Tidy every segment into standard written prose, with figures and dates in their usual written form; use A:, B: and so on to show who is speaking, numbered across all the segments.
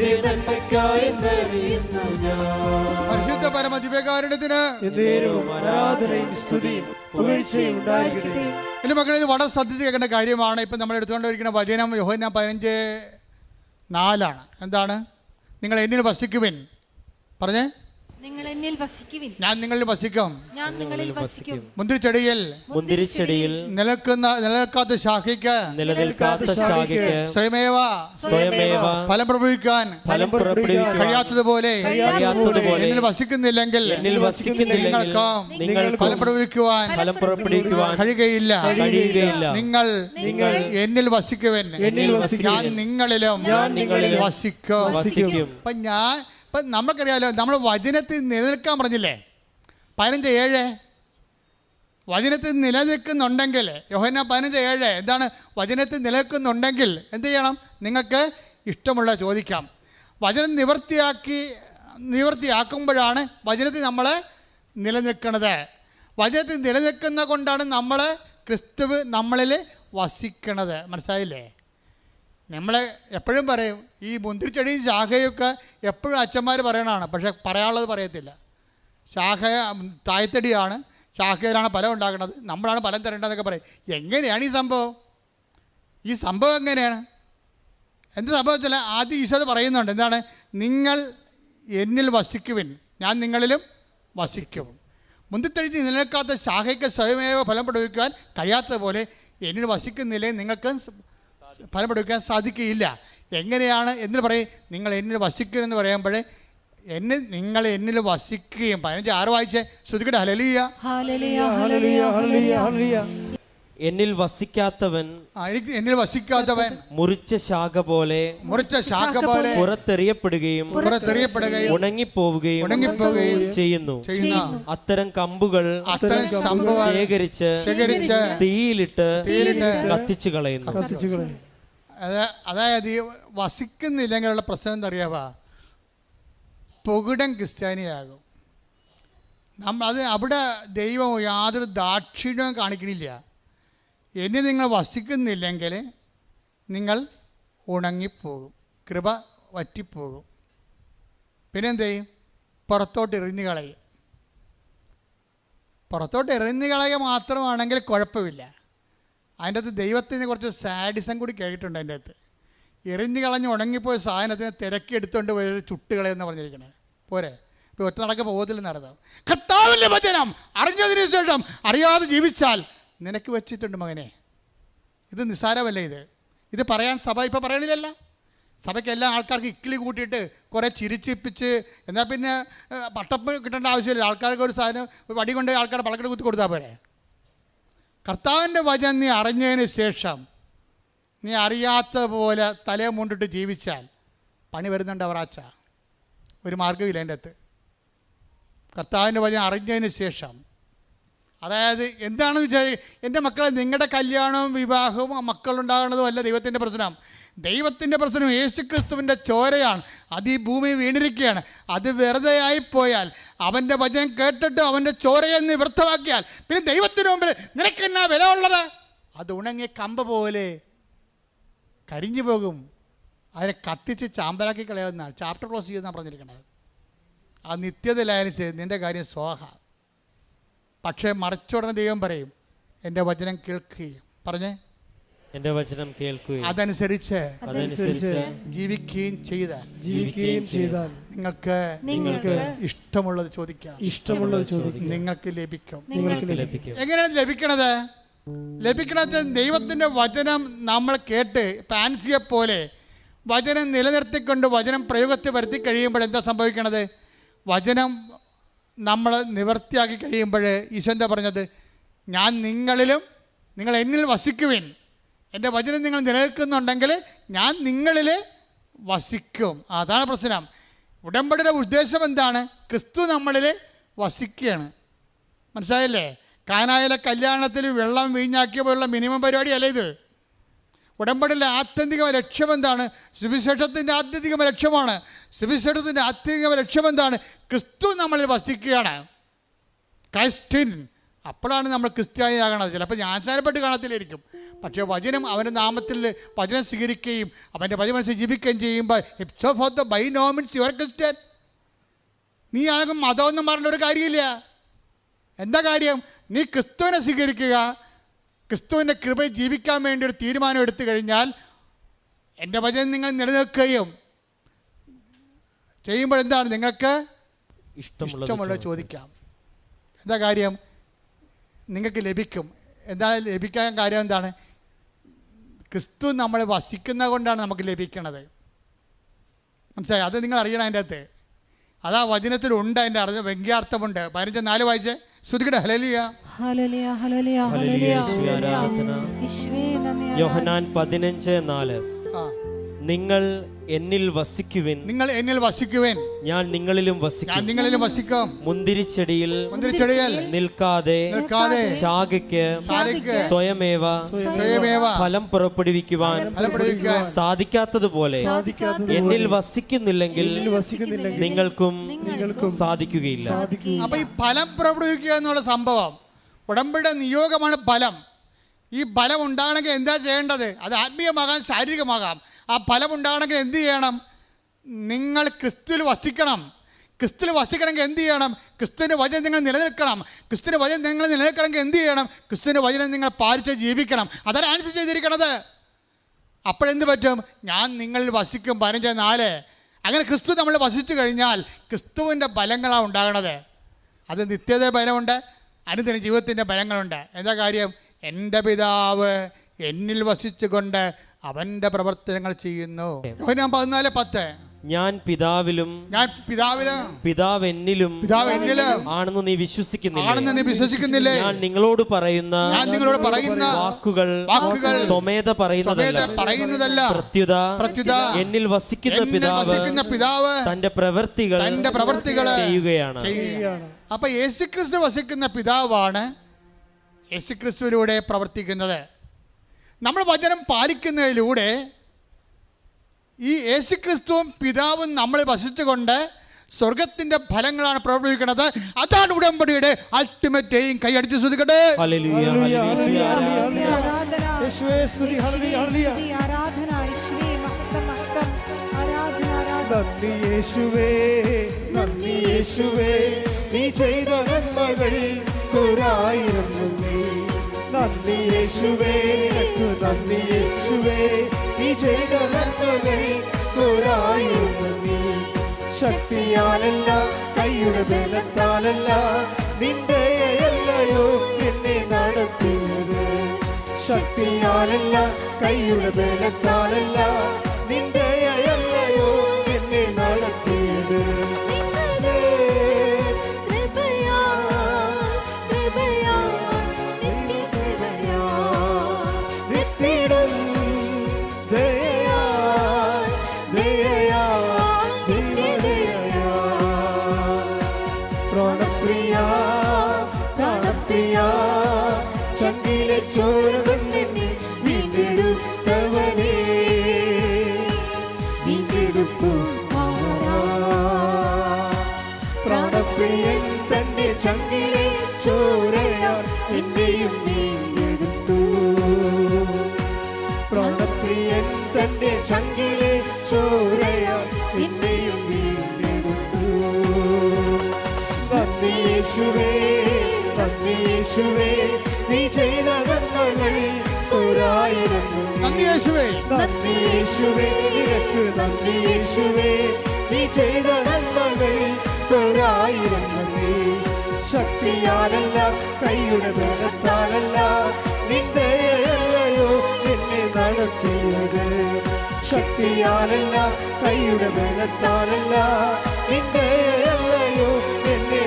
A: നിന്റെ നന്മയ്ക്കായി എന്നറിയുന്നു ഞാൻ.
B: പരിശുദ്ധ പരമദിവ്യകാരുണ്യത്തിന്
A: ആരാധനയും സ്തുതിയും പുകഴ്ചയും ഉണ്ടായിരിക്കട്ടെ.
B: എൻ്റെ മക്കളെ, ഇത് വളരെ ശ്രദ്ധിച്ച് കേൾക്കേണ്ട കാര്യമാണ്. ഇപ്പം നമ്മൾ എടുത്തുകൊണ്ടിരിക്കുന്ന വചനം യോഹന്നാൻ 15:4 എന്താണ്? നിങ്ങൾ എന്നിൽ വസിക്കുവിൻ. പറഞ്ഞേ,
C: നിങ്ങൾ എന്നിൽ വസിക്കുവിൻ,
B: ഞാൻ നിങ്ങളിൽ വസിക്കും.
C: ഞാൻ നിങ്ങളിൽ വസിക്കും.
A: മുന്തിരിച്ചെടിയിൽ
B: നിലനിൽക്കാത്ത ശാഖയ്ക്ക് സ്വയമേവ ഫലം പ്രഭവിക്കാൻ കഴിയാത്തതുപോലെ എന്നിൽ വസിക്കുന്നില്ലെങ്കിൽ നിങ്ങൾക്ക് ഫലം പ്രഭവിക്കുവാൻ കഴിയുകയില്ല. നിങ്ങൾ എന്നിൽ വസിക്കുവിൻ, ഞാൻ നിങ്ങളിലും വസിക്കും. ഇപ്പം നമുക്കറിയാലോ, നമ്മൾ വചനത്തിൽ നിലനിൽക്കാൻ പറഞ്ഞില്ലേ? 15:7 വചനത്തിൽ നിലനിൽക്കുന്നുണ്ടെങ്കിൽ, യോഹന്നാൻ 15:7 എന്താണ്? വചനത്തിൽ നിലനിൽക്കുന്നുണ്ടെങ്കിൽ എന്ത് ചെയ്യണം? നിങ്ങൾക്ക് ഇഷ്ടമുള്ള ചോദിക്കാം. വചനം നിവർത്തിയാക്കുമ്പോഴാണ് വചനത്തിൽ നമ്മൾ നിലനിൽക്കുന്നത്. വചനത്തിൽ നിലനിൽക്കുന്ന കൊണ്ടാണ് നമ്മൾ ക്രിസ്തുവ് നമ്മളിൽ വസിക്കണത്. മനസ്സിലായില്ലേ? നമ്മൾ എപ്പോഴും പറയും, ഈ മുന്തിരിച്ചെടിയും ശാഖയൊക്കെ എപ്പോഴും അച്ഛന്മാർ പറയണതാണ്, പക്ഷേ പറയാനുള്ളത് പറയത്തില്ല. ശാഖ തായ്തടിയാണ്, ശാഖയിലാണ് ഫലം ഉണ്ടാക്കുന്നത്, നമ്മളാണ് ഫലം തരേണ്ടതെന്നൊക്കെ പറയും. എങ്ങനെയാണ് ഈ സംഭവം എങ്ങനെയാണ്? എന്ത് സംഭവത്തില്ല? ആദ്യം ഈശോ പറയുന്നുണ്ട്, എന്താണ്? നിങ്ങൾ എന്നിൽ വസിക്കുവിൻ, ഞാൻ നിങ്ങളിലും വസിക്കും. മുന്തിരിച്ചെടി നിലനിൽക്കാത്ത ശാഖയ്ക്ക് സ്വയമേവ ഫലം പ്രയോഗിക്കാൻ കഴിയാത്തതുപോലെ എന്നിൽ വസിക്കുന്നില്ലേ നിങ്ങൾക്ക് ഫലം പ്രയോഗിക്കാൻ സാധിക്കുകയില്ല. എങ്ങനെയാണ് എന്ന് പറയും? നിങ്ങൾ എന്നിൽ വസിക്കുമെന്ന് പറയുമ്പോൾ നിങ്ങൾ എന്നിൽ വസിക്കുകയും. 15:6 വായിച്ചേ, ശ്രുതിക്കട്ടെ. Hallelujah,
C: hallelujah, hallelujah, hallelujah, hallelujah.
A: എന്നിൽ വസിക്കാത്തവൻ മുറിച്ച ശാഖ പോലെ പുറത്തെറിയപ്പെടുകയും ഉണങ്ങിപ്പോവുകയും ചെയ്യുന്നു. അത്തരം കമ്പുകൾ ശേഖരിച്ച് തീയിലിട്ട് കത്തിച്ചു കളയുന്നു.
B: അതായത് ഈ വസിക്കുന്നില്ലെങ്കിലുള്ള പ്രശ്നം എന്തറിയാവാ? പൊകിടൻ ക്രിസ്ത്യാനിയാകും. അവിടെ ദൈവം യാതൊരു ദാക്ഷിണ്യവും കാണിക്കണില്ല. എന്നെ നിങ്ങൾ വസിക്കുന്നില്ലെങ്കിൽ നിങ്ങൾ ഉണങ്ങിപ്പോകും, കൃപ വറ്റിപ്പോകും. പിന്നെന്ത് ചെയ്യും? പുറത്തോട്ട് എറിഞ്ഞു കളയും. പുറത്തോട്ട് എറിഞ്ഞു കളയുക മാത്രമാണെങ്കിൽ കുഴപ്പമില്ല. അതിൻ്റെ അകത്ത് ദൈവത്തിന് കുറച്ച് സാഡിസം കൂടി കേട്ടിട്ടുണ്ട്. അതിൻ്റെ അകത്ത് എറിഞ്ഞു കളഞ്ഞ് ഉണങ്ങിപ്പോയ സാധനത്തിന് തിരക്കി എടുത്തുകൊണ്ട് പോയത് ചുട്ടുകളയെന്ന് പറഞ്ഞിരിക്കണേ. പോരെ? ഇപ്പോൾ ഒറ്റ നടക്ക് പോകത്തിൽ നടത്താം. കർത്താവിൻ്റെ വചനം അറിഞ്ഞതിന് ശേഷം അറിയാതെ ജീവിച്ചാൽ നിനക്ക് വെച്ചിട്ടുണ്ട് മകനെ. ഇത് നിസ്സാരമല്ലേ? ഇത് പറയാൻ സഭ ഇപ്പോൾ പറയണില്ലല്ല. സഭയ്ക്ക് എല്ലാ ആൾക്കാർക്ക് ഇക്കിളി കൂട്ടിയിട്ട് കുറേ ചിരിച്ചിപ്പിച്ച് എന്നാൽ പിന്നെ പട്ടപ്പ് കിട്ടേണ്ട ആവശ്യമില്ല. ആൾക്കാർക്ക് ഒരു സാധനം വടി കൊണ്ട് ആൾക്കാരുടെ പളക്കട കുത്തി കൊടുത്താൽ പോരെ. കർത്താവിൻ്റെ വചനം നീ അറിഞ്ഞതിന് ശേഷം നീ അറിയാത്ത പോലെ തലയെ മുണ്ടിട്ട് ജീവിച്ചാൽ പണി വരുന്നുണ്ട് അവറാച്ച. ഒരു മാർഗ്ഗമില്ല എൻ്റെ അകത്ത്. കർത്താവിൻ്റെ വചനം അറിഞ്ഞതിന് ശേഷം, അതായത് എന്താണെന്ന് വിചാരിക്കുക, എൻ്റെ മക്കളെ, നിങ്ങളുടെ കല്യാണവും വിവാഹവും മക്കളുണ്ടാകുന്നതും അല്ല ദൈവത്തിൻ്റെ പ്രശ്നം. ദൈവത്തിൻ്റെ പ്രശ്നം യേശുക്രിസ്തുവിൻ്റെ ചോരയാണ്. അത് ഈ ഭൂമി വീണിരിക്കുകയാണ്. അത് വെറുതെ ആയിപ്പോയാൽ, അവൻ്റെ വചനം കേട്ടിട്ട് അവൻ്റെ ചോരയെ നീ വ്യർത്ഥമാക്കിയാൽ പിന്നെ ദൈവത്തിന് മുമ്പിൽ നിനക്കെന്നാ വില ഉള്ളത്? അത് ഉണങ്ങിയ കമ്പ് പോലെ കരിഞ്ഞു പോകും. അതിനെ കത്തിച്ച് ചാമ്പലാക്കി കളയാവുന്നതാണ്. ചാപ്റ്റർ ക്ലോസ് ചെയ്യുന്നതാണ് പറഞ്ഞിരിക്കുന്നത്. ആ നിത്യതയിലായാലും നിൻ്റെ കാര്യം സ്വാഹ. പക്ഷേ മറിച്ചുടനെ ദൈവം പറയും, എൻ്റെ വചനം കേൾക്കുകയും പറഞ്ഞേ
A: എൻ്റെ വചനം കേൾക്കുകയും
B: അതനുസരിച്ച് ജീവിക്കുകയും ചെയ്താൽ നിങ്ങൾക്ക് ഇഷ്ടമുള്ളത് ചോദിക്കാം, നിങ്ങൾക്ക് ലഭിക്കും. എങ്ങനെയാണ് ലഭിക്കണത്? ദൈവത്തിൻ്റെ വചനം നമ്മൾ കേട്ട് പാൻസിയെ പോലെ വചനം നിലനിർത്തിക്കൊണ്ട് വചനം പ്രയോഗത്തിൽ വരുത്തി കഴിയുമ്പോൾ എന്താ സംഭവിക്കണത്? വചനം നമ്മൾ നിവർത്തിയാക്കി കഴിയുമ്പോൾ ഈശോ എന്താ പറഞ്ഞത്? ഞാൻ നിങ്ങളിലും നിങ്ങൾ എന്നിൽ വസിക്കുവിൻ. എൻ്റെ വചനം നിങ്ങൾ നിലനിൽക്കുന്നുണ്ടെങ്കിൽ ഞാൻ നിങ്ങളിൽ വസിക്കും. അതാണ് പ്രശ്നം. ഉടമ്പടിയുടെ ഉദ്ദേശം എന്താണ്? ക്രിസ്തു നമ്മളിൽ വസിക്കുകയാണ്. മനസ്സിലായില്ലേ? കാനായിലെ കല്യാണത്തിൽ വെള്ളം വീഞ്ഞാക്കിയ പോലുള്ള മിനിമം പരിപാടിയല്ല ഇത്. ഉടമ്പടിയിലെ ആത്യന്തിക ലക്ഷ്യം എന്താണ്? സുവിശേഷത്തിൻ്റെ ആത്യന്തിക ലക്ഷ്യമാണ്. സുവിശേഷത്തിൻ്റെ ആത്യന്തിക ലക്ഷ്യം എന്താണ്? ക്രിസ്തു നമ്മളിൽ വസിക്കുകയാണ്. ക്രൈസ്റ്റ് ഇൻ അപ്പോഴാണ് നമ്മൾ ക്രിസ്ത്യാനിയാകണത്. ചിലപ്പോൾ ജ്ഞാനസ്നാനപ്പെട്ട് കാണത്തിലായിരിക്കും, പക്ഷേ വചനം അവൻ്റെ നാമത്തിൽ വചനം സ്വീകരിക്കുകയും അവൻ്റെ വചനം ജീവിക്കുകയും ചെയ്യുമ്പോൾ it's of the by no means your Christian. നീ ആകും മതമൊന്നും പറഞ്ഞ ഒരു കാര്യമില്ല. എന്താ കാര്യം? നീ ക്രിസ്തുവിനെ സ്വീകരിക്കുക, ക്രിസ്തുവിൻ്റെ കൃപയിൽ ജീവിക്കാൻ വേണ്ടി ഒരു തീരുമാനം എടുത്തു കഴിഞ്ഞാൽ എൻ്റെ വചനം നിങ്ങൾ നിലനിൽക്കുകയും ചെയ്യുമ്പോൾ എന്താണ് നിങ്ങൾക്ക് ഇഷ്ടമുള്ളത് ചോദിക്കാം. എന്താ കാര്യം? നിങ്ങൾക്ക് ലഭിക്കും. എന്താണ് ലഭിക്കാൻ കാര്യം? എന്താണ്? ക്രിസ്തു നമ്മൾ വസിക്കുന്നത് കൊണ്ടാണ് നമുക്ക് ലഭിക്കുന്നത്. മനസ്സിലായി? അത് നിങ്ങൾ അറിയണം. അതിൻ്റെ അകത്ത് അതാ വചനത്തിലുണ്ട്, അതിൻ്റെ അർത്ഥം വ്യംഗ്യാർത്ഥമുണ്ട്. 15:4 വായിച്ച് ശ്രുതിക്കട്ടെ. ഹല്ലേലൂയ
C: ഹല്ലേലൂയ ഹല്ലേലൂയ ഹല്ലേലൂയ
A: യോഹന്നാൻ 15:4. നിങ്ങൾ എന്നിൽ വസിക്കുവിൻ,
B: നിങ്ങൾ എന്നിൽ വസിക്കുവിൻ,
A: ഞാൻ നിങ്ങളിലും വസിക്കും.
B: ഞാൻ നിങ്ങളിലും വസിക്കും.
A: മുന്തിരിച്ചെടിയിൽ
B: നിൽക്കാതെ
A: ശാഖയ്ക്ക് സ്വയമേവ ഫലം പുറപ്പെടുവിക്കുവാൻ സാധിക്കാത്തതുപോലെ എന്നിൽ വസിക്കുന്നില്ലെങ്കിൽ നിങ്ങൾക്കും സാധിക്കുകയില്ല.
B: അപ്പൊ ഈ ഫലം പുറപ്പെടുവിക്കുക എന്നുള്ള സംഭവം ഉടമ്പടിയുടെ നിയോഗമാണ് ഫലം. ഈ ഫലം ഉണ്ടാകണമെങ്കിൽ എന്താ ചെയ്യേണ്ടത്? അത് ആത്മീയമാകാം, ശാരീരികമാകാം. ആ ഫലം ഉണ്ടാകണമെങ്കിൽ എന്ത് ചെയ്യണം? നിങ്ങൾ ക്രിസ്തുവിൽ വസിക്കണം. ക്രിസ്തുവിൽ വസിക്കണമെങ്കിൽ എന്ത് ചെയ്യണം? ക്രിസ്തുവിൻ്റെ വചനം നിങ്ങൾ നിലനിൽക്കണം. ക്രിസ്തുവിൻ്റെ വചനം നിങ്ങൾ നിലനിൽക്കണമെങ്കിൽ എന്ത് ചെയ്യണം? ക്രിസ്തുവിൻ്റെ വചനം നിങ്ങൾ പാലിച്ച് ജീവിക്കണം. അതാണ് ആൻസർ ചെയ്തിരിക്കണത്. അപ്പോഴെന്ത് പറ്റും? ഞാൻ നിങ്ങളിൽ വസിക്കും. 15:4. അങ്ങനെ ക്രിസ്തു നമ്മൾ വസിച്ചു കഴിഞ്ഞാൽ ക്രിസ്തുവിൻ്റെ ഫലങ്ങളാണ് ഉണ്ടാകണത്. അത് നിത്യത ഫലമുണ്ട്, അനുദിന ജീവിതത്തിൻ്റെ ഫലങ്ങളുണ്ട്. എന്താ കാര്യം? എൻ്റെ പിതാവ് എന്നിൽ വസിച്ചുകൊണ്ട് അവൻ്റെ പ്രവർത്തനങ്ങൾ ചെയ്യുന്നു. യോഹന്നാൻ 14:10.
A: ഞാൻ പിതാവിലും പിതാവ് എന്നിലും ആണെന്ന് നീ വിശ്വസിക്കുന്നില്ലേ? ഞാൻ നിങ്ങളോട് പറയുന്ന വാക്കുകൾ സ്വമേധ പറയുന്നതല്ല, പ്രത്യുത എന്നിൽ വസിക്കുന്ന പിതാവ് തന്റെ പ്രവൃത്തികൾ ചെയ്യുകയാണ്.
B: അപ്പൊ യേശുക്രിസ്തു വസിക്കുന്ന പിതാവാണ് യേശുക്രിസ്തുവിലൂടെ പ്രവർത്തിക്കുന്നത്. നമ്മൾ വചനം പാലിക്കുന്നതിലൂടെ ഈ യേശുക്രിസ്തുവും പിതാവും നമ്മളെ വസിച്ചുകൊണ്ട് സ്വർഗത്തിന്റെ ഫലങ്ങളാണ് പ്രവർത്തിക്കുന്നത്. അതാണ് ഉടമ്പടിയുടെ അൾട്ടിമേറ്റ് എയിം. കൈയടിച്ച് ശ്രദ്ധിക്കട്ടെ.
D: നീ ചെയ്ത നന്മകൾ ഒരായിരം നന്ദി. നന്ദി യേശുവേ, നിനക്ക് നന്ദി യേശുവേ. നീ ചെയ്ത നന്മകൾ ഒരായിരം നന്ദി. ശക്തിയാലല്ല, കൈയുടെ ബലത്താലല്ല, നിന്റെ അല്ലയോ എന്നെ നടത്തിയത്. ശക്തിയാലല്ല, കൈയുടെ ബലത്താലല്ല, നിന്റെ അല്ലയോ എന്നെ നടത്തിയത്. ചങ്കിലെ ചോരയാൽ എന്നെയും വീണ്ടെടുത്തു. പ്രാണപ്രിയൻ തന്റെ ചങ്കിലെ ചോരയാൽ എന്നെയും വീണ്ടെടുത്തു. നന്ദി യേശുവേ, നന്ദി യേശുവേ. നീ ചെയ്ത നന്മകൾ ഒരായിരം നന്ദി. നന്ദി യേശുവേ, നിനക്ക് നന്ദി യേശുവേ. നീ ചെയ്ത നന്മകൾ ഒരായിരം നന്ദി. ശക്തിയാലല്ല, കൈയുടെ ബലത്താലല്ല, നിന്റെ അല്ലയോ എന്നെ നടത്തിയത്. ശക്തിയാലല്ല, കൈയുടെ ബലത്താലല്ല, നിന്റെ അല്ലയോ എന്നെ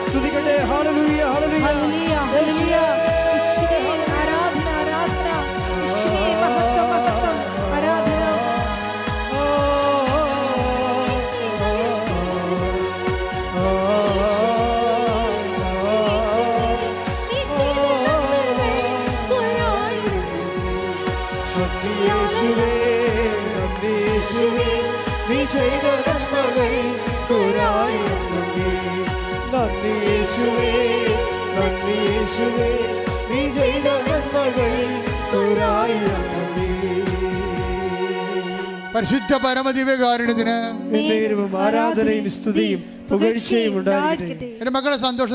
D: സ്തുതിക്കട്ടെ. Hallelujah hallelujah hallelujah.
C: ആരാധന ആരാധന യേശുവേ, മഹത്വം മഹത്വം ആരാധന.
D: നീ ചെയ്ത നന്മകൾ ഒരായിരം നന്ദി. നന്ദി യേശുവേ, നന്ദി നന്ദി യേശുവേ നീ ചെയ്ത നന്മകൾ ഒരായിരം നന്ദി.
B: പരിശുദ്ധ പരമദിവ്യകാരുണ്യത്തിന്
D: ആരാധനയും സ്തുതിയും പുകഴ്ചയും ഉണ്ടായിരിക്കട്ടെ.
B: എന്റെ മക്കളെ സന്തോഷം